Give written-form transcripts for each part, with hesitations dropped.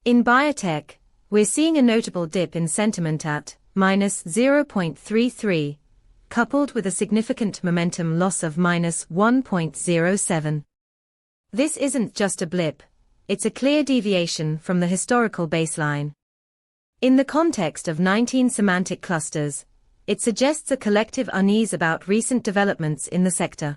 In biotech, we're seeing a notable dip in sentiment at -0.33, coupled with a significant momentum loss of -1.07. This isn't just a blip, it's a clear deviation from the historical baseline. In the context of 19 semantic clusters, it suggests a collective unease about recent developments in the sector.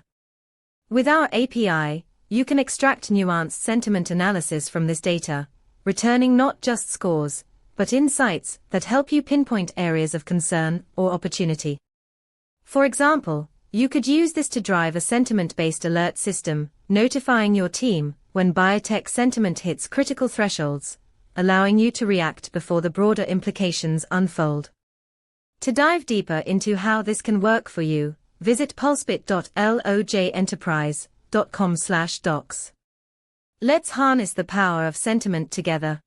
With our API, you can extract nuanced sentiment analysis from this data, returning not just scores, but insights that help you pinpoint areas of concern or opportunity. For example, you could use this to drive a sentiment-based alert system, notifying your team when biotech sentiment hits critical thresholds, allowing you to react before the broader implications unfold. To dive deeper into how this can work for you, visit pulsebit.lojenterprise.com/docs. Let's harness the power of sentiment together.